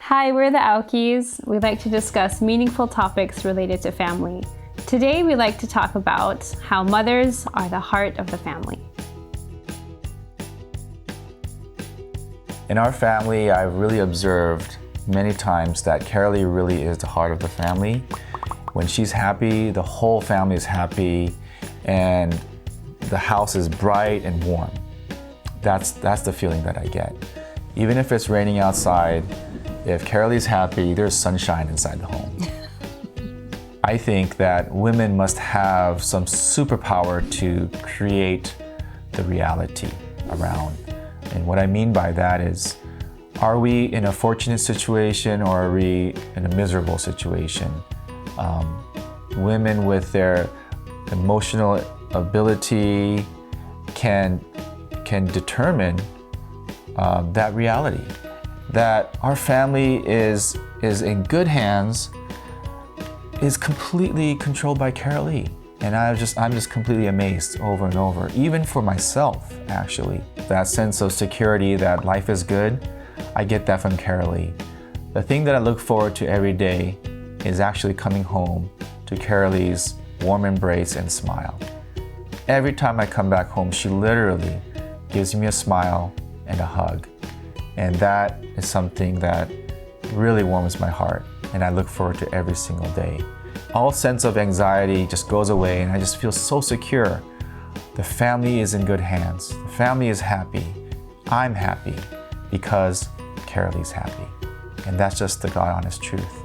Hi, we're the Aokis. We like to discuss meaningful topics related to family. Today, we like to talk about how mothers are the heart of the family. In our family, I've really observed many times that Carolee really is the heart of the family. When she's happy, the whole family is happy, and the house is bright and warm. That's the feeling that I get. Even if it's raining outside, if Carolee's happy, there's sunshine inside the home. I think that women must have some superpower to create the reality around. And what I mean by that is, are we in a fortunate situation or are we in a miserable situation? Women with their emotional ability can determine that reality. That our family is in good hands is completely controlled by Carolee. And I'm just completely amazed over and over, even for myself, actually. That sense of security that life is good, I get that from Carolee. The thing that I look forward to every day is actually coming home to Carolee's warm embrace and smile. Every time I come back home, she literally gives me a smile and a hug. And that is something that really warms my heart, and I look forward to every single day. All sense of anxiety just goes away, and I just feel so secure. The family is in good hands. The family is happy. I'm happy because Carolee's happy. And that's just the God honest truth.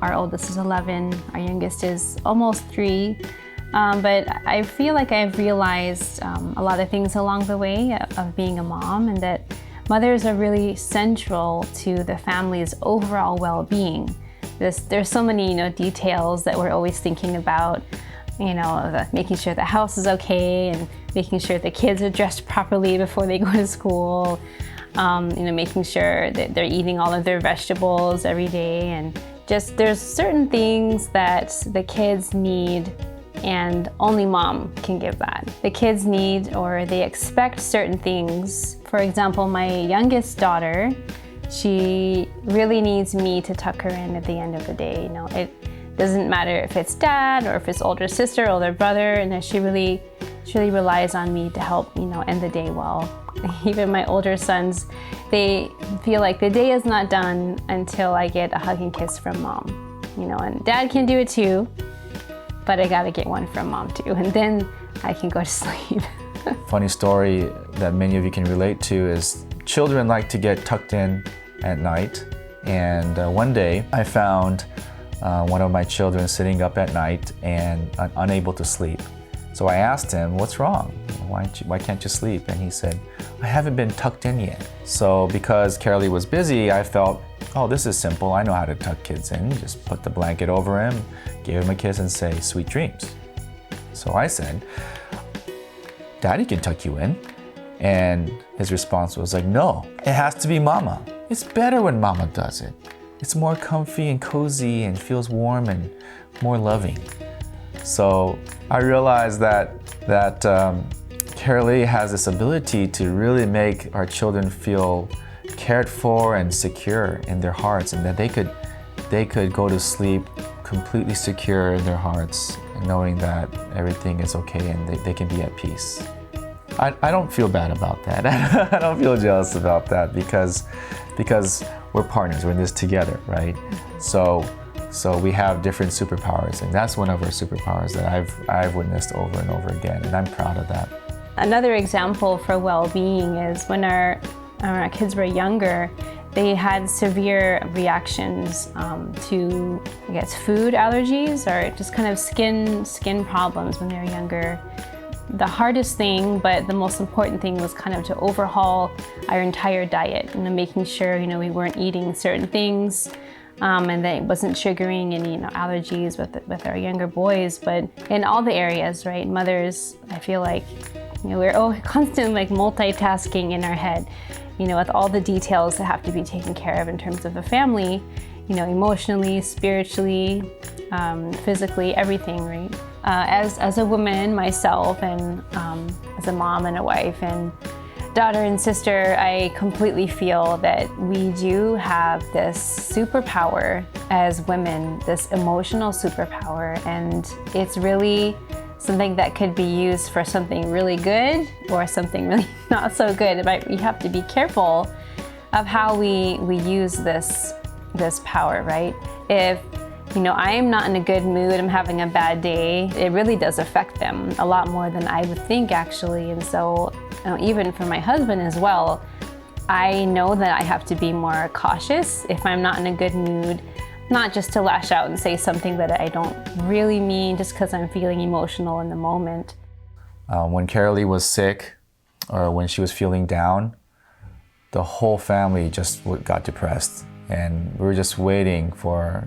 Our oldest is 11, our youngest is almost 3. But I feel like I've realized a lot of things along the way of being a mom, and that mothers are really central to the family's overall well-being. There's so many, details that we're always thinking about, making sure the house is okay and making sure the kids are dressed properly before they go to school, making sure that they're eating all of their vegetables every day, and just there's certain things that the kids need and only mom can give that. The kids need or they expect certain things. For example, my youngest daughter, she really needs me to tuck her in at the end of the day. It doesn't matter if it's dad or if it's older sister, older brother, and that she really relies on me to help, end the day well. Even my older sons, they feel like the day is not done until I get a hug and kiss from mom. And dad can do it too, but I gotta get one from mom too, and then I can go to sleep. Funny story that many of you can relate to is children like to get tucked in at night. And one day I found one of my children sitting up at night and unable to sleep. So I asked him, what's wrong? Why can't you sleep? And he said, I haven't been tucked in yet. So because Carolee was busy, I felt, oh, this is simple. I know how to tuck kids in. Just put the blanket over him, give him a kiss and say, sweet dreams. So I said, Daddy can tuck you in. And his response was like, no, it has to be Mama. It's better when Mama does it. It's more comfy and cozy and feels warm and more loving. So I realized that Carolee has this ability to really make our children feel cared for and secure in their hearts, and that they could go to sleep completely secure in their hearts, and knowing that everything is okay and they can be at peace. I don't feel bad about that. I don't feel jealous about that because we're partners. We're in this together, right? So we have different superpowers, and that's one of our superpowers that I've witnessed over and over again, and I'm proud of that. Another example for well-being is when our kids were younger, they had severe reactions to, I guess, food allergies or just kind of skin problems when they were younger. The hardest thing, but the most important thing, was kind of to overhaul our entire diet, making sure we weren't eating certain things, and that it wasn't triggering any allergies with our younger boys. But in all the areas, right, mothers, I feel like we're constantly multitasking in our head, with all the details that have to be taken care of in terms of the family, emotionally, spiritually, physically, everything, right? As a woman myself, and as a mom and a wife, and daughter and sister, I completely feel that we do have this superpower as women, this emotional superpower, and it's really something that could be used for something really good or something really not so good. But we have to be careful of how we use this power, right? If I am not in a good mood, I'm having a bad day, it really does affect them a lot more than I would think, actually. And so even for my husband as well, I know that I have to be more cautious if I'm not in a good mood, not just to lash out and say something that I don't really mean just because I'm feeling emotional in the moment. When Carolee was sick or when she was feeling down, the whole family just got depressed. And we were just waiting for,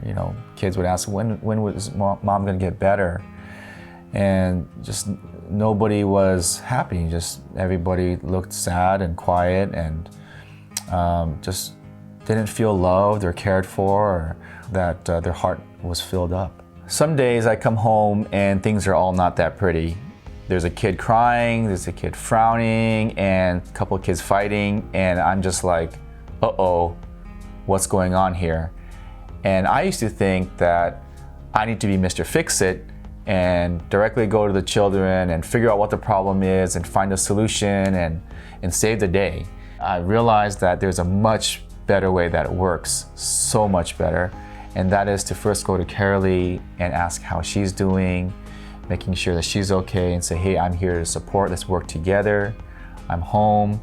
kids would ask, when was mom gonna get better? And just nobody was happy. Just everybody looked sad and quiet and just didn't feel loved or cared for, or that their heart was filled up. Some days I come home and things are all not that pretty. There's a kid crying, there's a kid frowning, and a couple of kids fighting, and I'm just like, uh-oh. What's going on here? And I used to think that I need to be Mr. Fix-It and directly go to the children and figure out what the problem is and find a solution and save the day. I realized that there's a much better way that it works, so much better, and that is to first go to Carolee and ask how she's doing, making sure that she's okay, and say, hey, I'm here to support, let's work together, I'm home,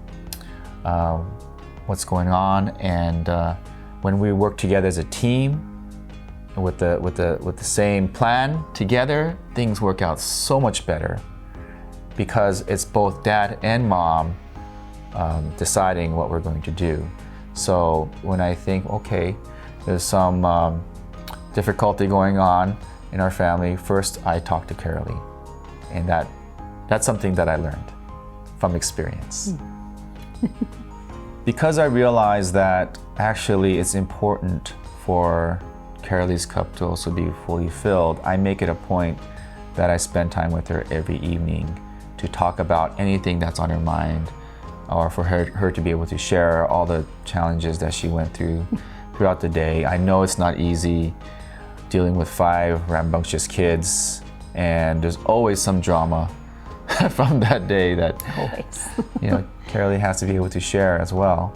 what's going on? And when we work together as a team with the same plan together, things work out so much better because it's both dad and mom deciding what we're going to do. So when I think, okay, there's some difficulty going on in our family, first I talk to Carolee, and that's something that I learned from experience. Because I realized that actually it's important for Carolee's cup to also be fully filled, I make it a point that I spend time with her every evening to talk about anything that's on her mind, or for her to be able to share all the challenges that she went through throughout the day. I know it's not easy dealing with 5 rambunctious kids, and there's always some drama from that day that Carolee has to be able to share as well.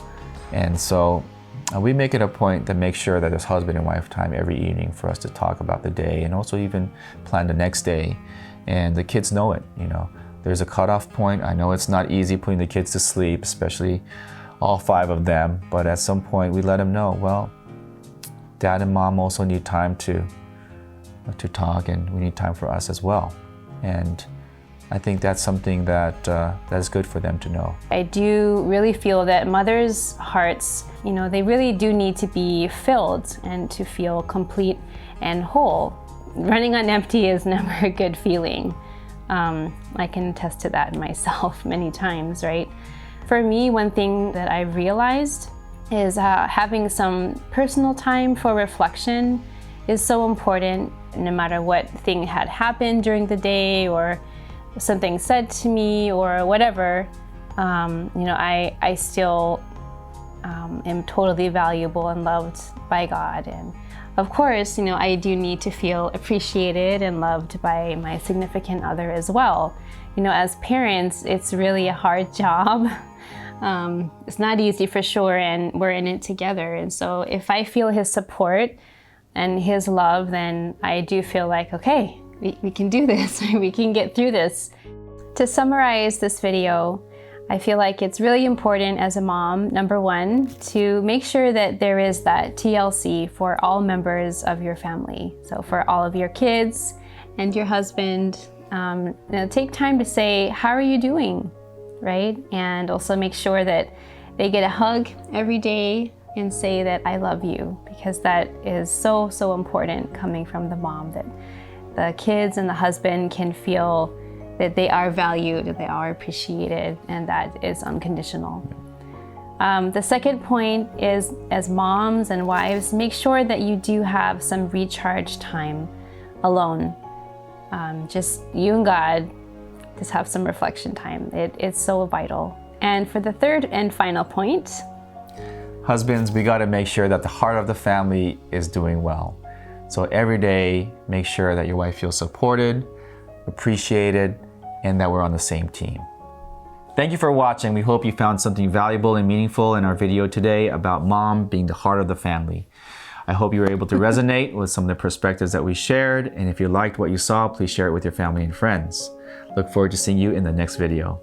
And so we make it a point to make sure that there's husband and wife time every evening for us to talk about the day and also even plan the next day. And the kids know it, There's a cutoff point. I know it's not easy putting the kids to sleep, especially all 5 of them, but at some point we let them know, well, dad and mom also need time to talk, and we need time for us as well. And I think that's something that is good for them to know. I do really feel that mothers' hearts, they really do need to be filled and to feel complete and whole. Running on empty is never a good feeling. I can attest to that myself many times, right? For me, one thing that I realized is having some personal time for reflection is so important, no matter what thing had happened during the day or something said to me or whatever. I still am totally valuable and loved by God. And of course, I do need to feel appreciated and loved by my significant other as well. As parents, it's really a hard job. It's not easy for sure, and we're in it together. And so if I feel his support and his love, then I do feel like, okay, we can do this, we can get through this. To summarize this video, I feel like it's really important as a mom, number one, to make sure that there is that TLC for all members of your family. So for all of your kids and your husband, take time to say, how are you doing, right? And also make sure that they get a hug every day and say that I love you, because that is so, so important coming from the mom, that the kids and the husband can feel that they are valued, that they are appreciated, and that is unconditional. The second point is, as moms and wives, make sure that you do have some recharge time alone. Just you and God, just have some reflection time. It's so vital. And for the third and final point, husbands, we got to make sure that the heart of the family is doing well. So every day, make sure that your wife feels supported, appreciated, and that we're on the same team. Thank you for watching. We hope you found something valuable and meaningful in our video today about mom being the heart of the family. I hope you were able to resonate with some of the perspectives that we shared. And if you liked what you saw, please share it with your family and friends. Look forward to seeing you in the next video.